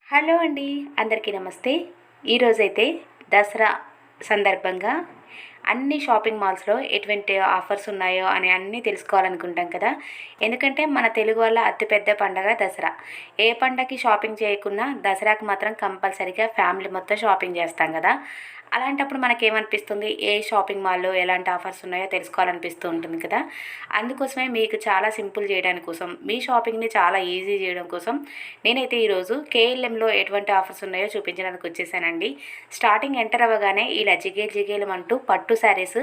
Hello అండి. అందరికీ నమస్తే. ఈరోజైతే దసరా సందర్భంగా అన్ని షాపింగ్ మాల్స్‌లో ఎటువంటి ఆఫర్స్ ఉన్నాయో అని అన్నీ తెలుసుకోవాలనుకుంటాం కదా! ఎందుకంటే మన తెలుగు వాళ్ళ అతిపెద్ద పండగ దసరా. ఏ పండగకి షాపింగ్ చేయకున్నా దసరాకి మాత్రం కంపల్సరీగా ఫ్యామిలీ మొత్తం షాపింగ్ చేస్తాం కదా! అలాంటప్పుడు మనకేమనిపిస్తుంది, ఏ షాపింగ్ మాల్‌లో ఎలాంటి ఆఫర్స్ ఉన్నాయో తెలుసుకోవాలనిపిస్తూ ఉంటుంది కదా! అందుకోసమే మీకు చాలా సింపుల్ చేయడానికి కోసం, మీ షాపింగ్‌ని చాలా ఈజీ చేయడం కోసం నేనైతే ఈరోజు కేఎల్ఎంలో ఎటువంటి ఆఫర్స్ ఉన్నాయో చూపించడానికి వచ్చేసానండి. స్టార్టింగ్ ఎంటర్ అవ్వగానే ఇలా జిగేల్ జిగేలమంటూ పట్టు శారీస్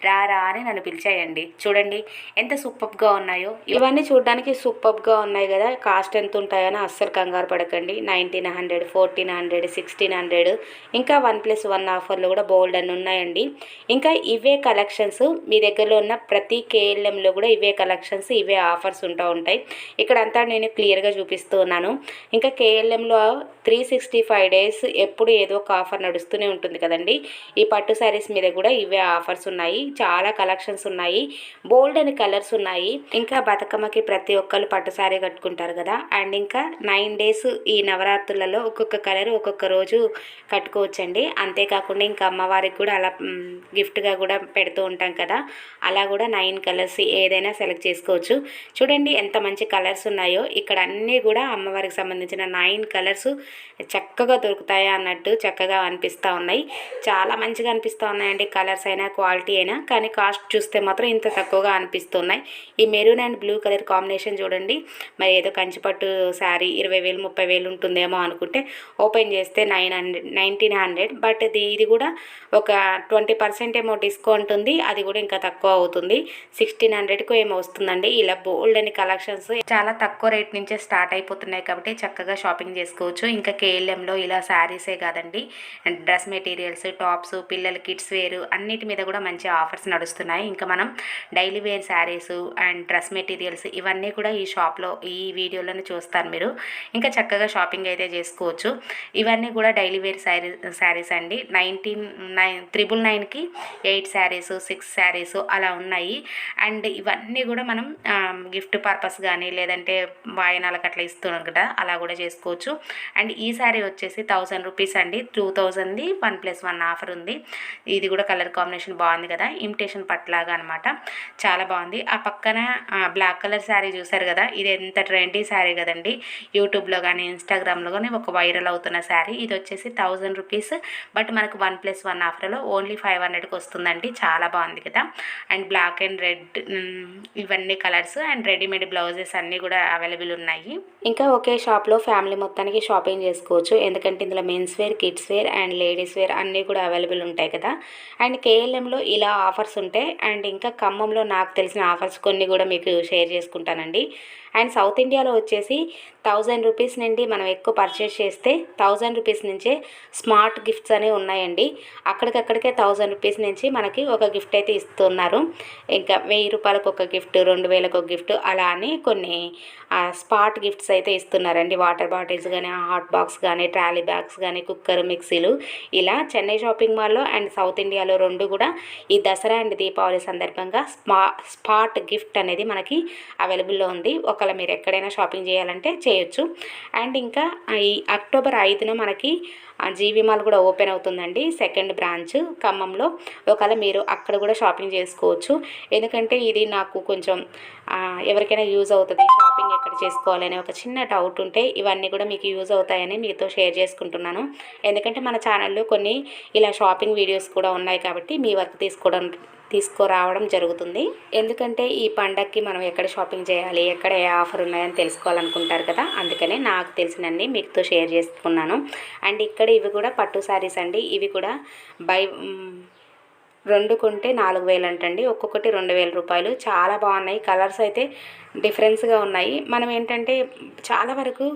రా రా అని నన్ను పిలిచాయండి. చూడండి ఎంత సూపర్బ్‌గా ఉన్నాయో. ఇవన్నీ చూడడానికి సూపర్బ్‌గా ఉన్నాయి కదా! కాస్ట్ ఎంత ఉంటాయని అస్సలు కంగారు పడకండి. 1900, 1400, 1600 ఇంకా 1+1 ఆఫర్‌లు కూడా బోల్డ్ అని ఉన్నాయండి. ఇంకా ఇవే కలెక్షన్స్ మీ దగ్గరలో ఉన్న ప్రతి కేఎల్ఎంలో కూడా ఇవే కలెక్షన్స్, ఇవే ఆఫర్స్ ఉంటాయి. ఇక్కడంతా నేను క్లియర్‌గా చూపిస్తూ ఉన్నాను. ఇంకా కేఎల్ఎంలో 365 డేస్ ఎప్పుడు ఏదో ఒక ఆఫర్ నడుస్తూనే ఉంటుంది కదండి. ఈ పట్టు శారీస్ మీద కూడా ఇవే ఆఫర్స్ ఉన్నాయి. చాలా కలెక్షన్స్ ఉన్నాయి. బోల్డ్ అని కలర్స్ ఉన్నాయి. ఇంకా బతుకమ్మకి ప్రతి ఒక్కరు పట్టు శారీ కట్టుకుంటారు కదా! అండ్ ఇంకా 9 డేస్ ఈ నవరాత్రులలో ఒక్కొక్క కలర్ ఒక్కొక్క రోజు కట్టుకోవచ్చండి. అంతేకాకుండా ఇంకా అమ్మవారికి కూడా అలా గిఫ్ట్గా కూడా పెడుతూ ఉంటాం కదా! అలా కూడా 9 కలర్స్ ఏదైనా సెలెక్ట్ చేసుకోవచ్చు. చూడండి ఎంత మంచి కలర్స్ ఉన్నాయో. ఇక్కడ అన్నీ కూడా అమ్మవారికి సంబంధించిన 9 కలర్స్ చక్కగా దొరుకుతాయా అన్నట్టు చక్కగా అనిపిస్తూ ఉన్నాయి. చాలా మంచిగా అనిపిస్తూ ఉన్నాయండి. కలర్స్ అయినా క్వాలిటీ అయినా. కానీ కాస్ట్ చూస్తే మాత్రం ఇంత తక్కువగా అనిపిస్తున్నాయి. ఈ maroon and blue colour combination చూడండి. మరి ఏదో కంచిపట్టు శారీ 20,000 30,000 ఉంటుందేమో అనుకుంటే ఓపెన్ చేస్తే 1900. బట్ ఇది కూడా ఒక 20% ఏమో డిస్కౌంట్ ఉంది. అది కూడా ఇంకా తక్కువ అవుతుంది. 1600కు ఏమో వస్తుందండి. ఇలా బోల్డ్ అని కలెక్షన్స్ చాలా తక్కువ రేట్ నుంచే స్టార్ట్ అయిపోతున్నాయి కాబట్టి చక్కగా షాపింగ్ చేసుకోవచ్చు. ఇంకా కేఎల్ఎంలో ఇలా శారీసే కాదండి, డ్రెస్ మెటీరియల్స్, టాప్స్, పిల్లల కిడ్స్ వేర్ అన్నిటి మీద కూడా మంచి ఆఫర్స్ నడుస్తున్నాయి. ఇంకా మనం daily wear saris and dress materials ఇవన్నీ కూడా ఈ షాప్లో ఈ వీడియోలోనే చూస్తారు మీరు. ఇంకా చక్కగా షాపింగ్ అయితే చేసుకోవచ్చు. ఇవన్నీ కూడా డైలీ వేర్ శారీస్ అండి. 999కి 8 శారీస్ 6 శారీస్ అలా ఉన్నాయి. అండ్ ఇవన్నీ కూడా మనం గిఫ్ట్ పర్పస్ కానీ లేదంటే వాయనాలకు అట్లా ఇస్తున్నాం కదా, అలా కూడా చేసుకోవచ్చు. అండ్ ఈ శారీ వచ్చేసి 1000 రూపీస్ అండి. 2000ది 1+1 ఆఫర్ ఉంది. ఇది కూడా కలర్ కాంబినేషన్ బాగుంది కదా, ఇమిటేషన్ పట్లాగా అనమాట. చాలా బాగుంది. ఆ పక్కన బ్లాక్ కలర్ శారీ చూసారు కదా, ఇది ఎంత ట్రెండీ శారీ కదండి. యూట్యూబ్లో కానీ ఇన్స్టాగ్రామ్లో కానీ ఒక వైరల్ అవుతున్న శారీ. ఇది వచ్చేసి 1000 రూపీస్. బట్ మనకు 1+1 ఆఫర్లో ఓన్లీ 500కి వస్తుందండి. చాలా బాగుంది కదా. అండ్ బ్లాక్ అండ్ రెడ్ ఇవన్నీ కలర్స్ అండ్ రెడీమేడ్ బ్లౌజెస్ అన్నీ కూడా అవైలబుల్ ఉన్నాయి. ఇంకా ఒకే షాప్లో ఫ్యామిలీ మొత్తానికి షాపింగ్ చేసుకోవచ్చు. ఎందుకంటే ఇందులో men's wear, kids wear and ladies wear అన్నీ కూడా అవైలబుల్ ఉంటాయి కదా. అండ్ కేఎల్ఎంలో ఇలా ఆఫర్స్ ఉంటాయి. అండ్ ఇంకా ఖమ్మంలో నాకు తెలిసిన ఆఫర్స్ కొన్ని కూడా మీకు షేర్ చేసుకుంటానండి. అండ్ సౌత్ ఇండియాలో వచ్చేసి 1000 రూపీస్ నుండి మనం ఎక్కువ పర్చేస్ చేస్తే 1000 రూపీస్ నుంచే స్మార్ట్ గిఫ్ట్స్ అనేవి ఉన్నాయండి. అక్కడికక్కడికే 1000 రూపీస్ నుంచి మనకి ఒక గిఫ్ట్ అయితే ఇస్తున్నారు. ఇంకా 1000 రూపాయలకు ఒక గిఫ్ట్, 2000కు ఒక గిఫ్ట్ అలా అని కొన్ని స్పాట్ గిఫ్ట్స్ అయితే ఇస్తున్నారండి. వాటర్ బాటిల్స్ కానీ, హాట్ బాక్స్ కానీ, ట్రాలీ బ్యాగ్స్ కానీ, కుక్కర్, మిక్సీలు ఇలా చెన్నై షాపింగ్ మాల్లో అండ్ సౌత్ ఇండియాలో రెండు కూడా ఈ దసరా అండ్ దీపావళి సందర్భంగా స్పాట్ గిఫ్ట్ అనేది మనకి అవైలబుల్లో ఉంది. ఒకవేళ మీరు ఎక్కడైనా షాపింగ్ చేయాలంటే చేయొచ్చు. అండ్ ఇంకా ఈ అక్టోబర్ 5న మనకి జీవి మాల్ కూడా ఓపెన్ అవుతుందండి, సెకండ్ బ్రాంచ్ ఖమ్మంలో. ఒకవేళ మీరు అక్కడ కూడా షాపింగ్ చేసుకోవచ్చు. ఎందుకంటే ఇది నాకు కొంచెం ఎవరికైనా యూజ్ అవుతుంది, షాపింగ్ ఎక్కడ చేసుకోవాలనే ఒక చిన్న డౌట్ ఉంటే ఇవన్నీ కూడా మీకు యూజ్ అవుతాయని మీతో షేర్ చేసుకుంటున్నాను. ఎందుకంటే మన ఛానల్లో కొన్ని ఇలా షాపింగ్ వీడియోస్ కూడా ఉన్నాయి కాబట్టి మీ వర్క్ తీసుకురావడం జరుగుతుంది. ఎందుకంటే ఈ పండగకి మనం ఎక్కడ షాపింగ్ చేయాలి, ఎక్కడ ఏ ఆఫర్ ఉన్నాయని తెలుసుకోవాలనుకుంటారు కదా, అందుకనే నాకు తెలిసినన్ని మీతో షేర్ చేసుకున్నాను. అండ్ ఇక్కడ ఇవి కూడా పట్టు శారీస్ అండి. ఇవి కూడా రెండు కొంటే 4000 అంటండి. ఒక్కొక్కటి 2000 రూపాయలు. చాలా బాగున్నాయి. కలర్స్ అయితే డిఫరెన్స్గా ఉన్నాయి. మనం ఏంటంటే చాలా వరకు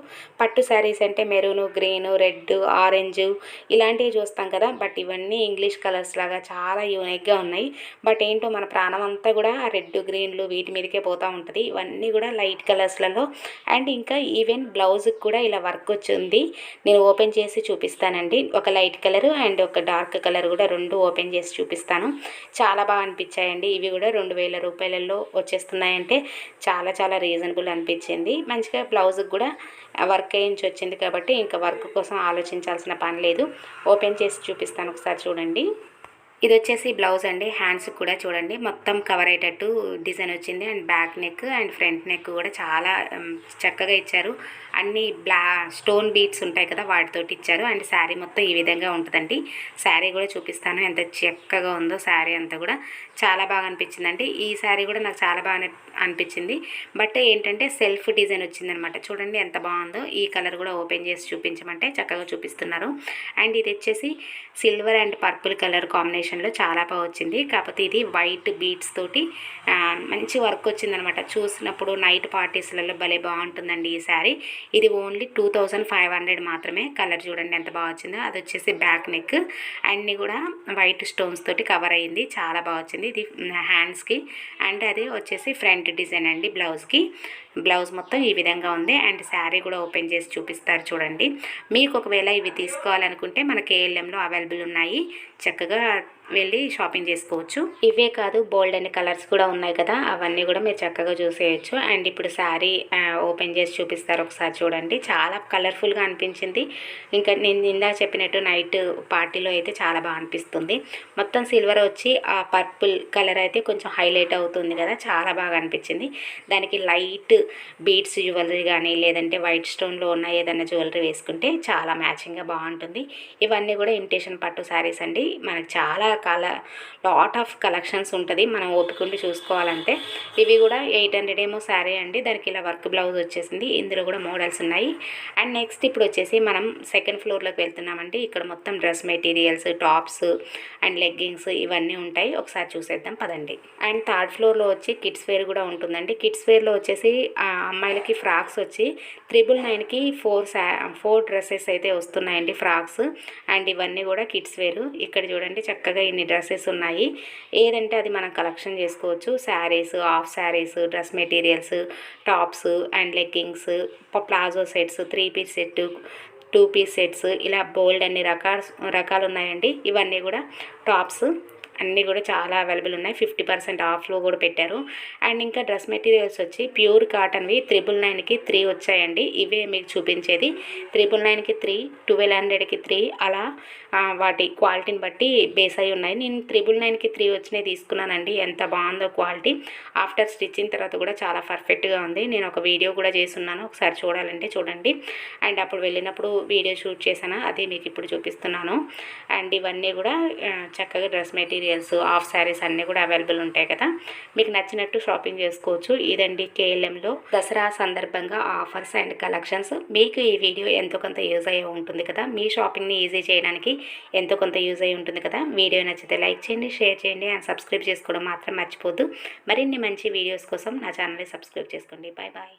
పట్టు శారీస్ అంటే మెరూను, గ్రీను, రెడ్, ఆరెంజ్ ఇలాంటివి చూస్తాం కదా. బట్ ఇవన్నీ ఇంగ్లీష్ కలర్స్ లాగా చాలా యూనిక్గా ఉన్నాయి. బట్ ఏంటో మన ప్రాణం అంతా కూడా రెడ్, గ్రీన్లు వీటి మీదకే పోతూ ఉంటుంది. ఇవన్నీ కూడా లైట్ కలర్స్లలో. అండ్ ఇంకా ఈవెన్ బ్లౌజ్కి కూడా ఇలా వర్క్ వచ్చింది. నేను ఓపెన్ చేసి చూపిస్తానండి. ఒక లైట్ కలర్ అండ్ ఒక డార్క్ కలర్ కూడా రెండు ఓపెన్ చేసి చూపిస్తాను. చాలా బాగా అనిపించాయండి. ఇవి కూడా 2000 రూపాయలలో వచ్చేస్తున్నాయంటే చాలా చాలా చాలా రీజనబుల్ అనిపించింది. మంచిగా బ్లౌజ్కి కూడా వర్క్ వేయించి వచ్చింది కాబట్టి ఇంకా వర్క్ కోసం ఆలోచించాల్సిన పని లేదు. ఓపెన్ చేసి చూపిస్తాను, ఒకసారి చూడండి. ఇది వచ్చేసి బ్లౌజ్ అండి. హ్యాండ్స్ కూడా చూడండి మొత్తం కవర్ అయ్యేటట్టు డిజైన్ వచ్చింది. And back neck and front neck కూడా చాలా చక్కగా ఇచ్చారు. అన్ని స్టోన్ బీట్స్ ఉంటాయి కదా, వాటితోటి ఇచ్చారు. అండ్ శారీ మొత్తం ఈ విధంగా ఉంటుందండి. శారీ కూడా చూపిస్తాను ఎంత చక్కగా ఉందో. శారీ అంతా కూడా చాలా బాగా అనిపించిందండి. ఈ శారీ కూడా నాకు చాలా బాగా అనిపించింది. బట్ ఏంటంటే సెల్ఫ్ డిజైన్ వచ్చిందనమాట. చూడండి ఎంత బాగుందో. ఈ కలర్ కూడా ఓపెన్ చేసి చూపించమంటే చక్కగా చూపిస్తున్నారు. అండ్ ఇది వచ్చేసి సిల్వర్ అండ్ పర్పుల్ కలర్ కాంబినేషన్లో చాలా బాగా వచ్చింది. కాకపోతే ఇది వైట్ బీట్స్ తోటి మంచి వర్క్ వచ్చిందనమాట. చూసినప్పుడు నైట్ పార్టీస్లలో భలే బాగుంటుందండి ఈ శారీ. ఇది ఓన్లీ 2500 మాత్రమే. కలర్ చూడండి ఎంత బాగా వచ్చిందో. అది వచ్చేసి బ్యాక్ నెక్ అన్నీ కూడా వైట్ స్టోన్స్ తోటి కవర్ అయ్యింది. చాలా బాగా వచ్చింది. ఇది హ్యాండ్స్కి అండ్ అది వచ్చేసి ఫ్రంట్ డిజైన్ అండి. బ్లౌజ్ మొత్తం ఈ విధంగా ఉంది. అండ్ శారీ కూడా ఓపెన్ చేసి చూపిస్తారు చూడండి. మీకు ఒకవేళ ఇవి తీసుకోవాలనుకుంటే మన కేఎల్ఎంలో అవైలబుల్ ఉన్నాయి. చక్కగా వెళ్ళి షాపింగ్ చేసుకోవచ్చు. ఇవే కాదు బోల్డ్ అనే కలర్స్ కూడా ఉన్నాయి కదా, అవన్నీ కూడా మీరు చక్కగా చూసేయచ్చు. అండ్ ఇప్పుడు శారీ ఓపెన్ చేసి చూపిస్తారు, ఒకసారి చూడండి. చాలా కలర్ఫుల్గా అనిపించింది. ఇంకా నేను ఇందాక చెప్పినట్టు నైట్ పార్టీలో అయితే చాలా బాగా అనిపిస్తుంది. మొత్తం సిల్వర్ వచ్చి ఆ పర్పుల్ కలర్ అయితే కొంచెం హైలైట్ అవుతుంది కదా, చాలా బాగా అనిపించింది. దానికి లైట్ బీడ్స్ జ్యువెలరీ కానీ లేదంటే వైట్ స్టోన్లో ఉన్న ఏదైనా జ్యువెలరీ వేసుకుంటే చాలా మ్యాచింగ్గా బాగుంటుంది. ఇవన్నీ కూడా ఇమిటేషన్ పట్టు శారీస్ అండి. మనకు చాలా లాట్ ఆఫ్ కలెక్షన్స్ ఉంటుంది మనం ఓపికండి చూసుకోవాలంటే. ఇవి కూడా 800 ఏమో శారీ అండి. దానికి ఇలా వర్క్ బ్లౌజ్ వచ్చేసింది. ఇందులో కూడా మోడల్స్ ఉన్నాయి. అండ్ నెక్స్ట్ ఇప్పుడు వచ్చేసి మనం సెకండ్ ఫ్లోర్లోకి వెళ్తున్నామండి. ఇక్కడ మొత్తం dress materials, tops and leggings ఇవన్నీ ఉంటాయి. ఒకసారి చూసేద్దాం పదండి. అండ్ థర్డ్ ఫ్లోర్లో వచ్చి కిడ్స్ వేర్ కూడా ఉంటుందండి. కిడ్స్ వేర్లో వచ్చేసి అమ్మాయిలకి ఫ్రాక్స్ వచ్చి 999కి 4 డ్రెస్సెస్ అయితే వస్తున్నాయండి, ఫ్రాక్స్. అండ్ ఇవన్నీ కూడా కిడ్స్ వేరు. ఇక్కడ చూడండి చక్కగా ఇన్ని డ్రెస్సెస్ ఉన్నాయి. ఏదంటే అది మనం కలెక్షన్ చేసుకోవచ్చు. Saris, half saris, dress materials, tops and leggings, palazzo sets, 3 piece set, 2 piece sets, ఇలా బోల్డ్ అన్ని రకాలు ఉన్నాయండి. ఇవన్నీ కూడా టాప్స్ అన్నీ కూడా చాలా అవైలబుల్ ఉన్నాయి. 50% ఆఫ్లో కూడా పెట్టారు. అండ్ ఇంకా డ్రెస్ మెటీరియల్స్ వచ్చి ప్యూర్ కాటన్వి 999కి 3 వచ్చాయండి. ఇవే మీకు చూపించేది. 999కి 3, 1200కి 3 అలా వాటి క్వాలిటీని బట్టి బేస్ అయి ఉన్నాయి. నేను 999కి 3 వచ్చినాయి తీసుకున్నానండి. ఎంత బాగుందో క్వాలిటీ. ఆఫ్టర్ స్టిచ్చింగ్ తర్వాత కూడా చాలా పర్ఫెక్ట్గా ఉంది. నేను ఒక వీడియో కూడా చేస్తున్నాను, ఒకసారి చూడాలంటే చూడండి. అండ్ అప్పుడు వెళ్ళినప్పుడు వీడియో షూట్ చేశాను, అదే మీకు ఇప్పుడు చూపిస్తున్నాను. అండ్ ఇవన్నీ కూడా చక్కగా డ్రెస్ మెటీరియల్స్, హాఫ్ శారీస్ అన్నీ కూడా అవైలబుల్ ఉంటాయి కదా, మీకు నచ్చినట్టు షాపింగ్ చేసుకోవచ్చు. ఇదండి కేఎల్ఎంలో దసరా సందర్భంగా ఆఫర్స్ అండ్ కలెక్షన్స్. మీకు ఈ వీడియో ఎంతో కొంత యూజ్ అయ్యి ఉంటుంది కదా, మీ షాపింగ్ని ఈజీ చేయడానికి ఎంతో కొంత యూజ్ అయ్యి ఉంటుంది కదా. వీడియో నచ్చితే లైక్ చేయండి, షేర్ చేయండి అండ్ సబ్స్క్రైబ్ చేసుకోవడం మాత్రం మర్చిపోద్దు. మరిన్ని మంచి వీడియోస్ కోసం నా ఛానల్ని సబ్స్క్రైబ్ చేసుకోండి. Bye bye.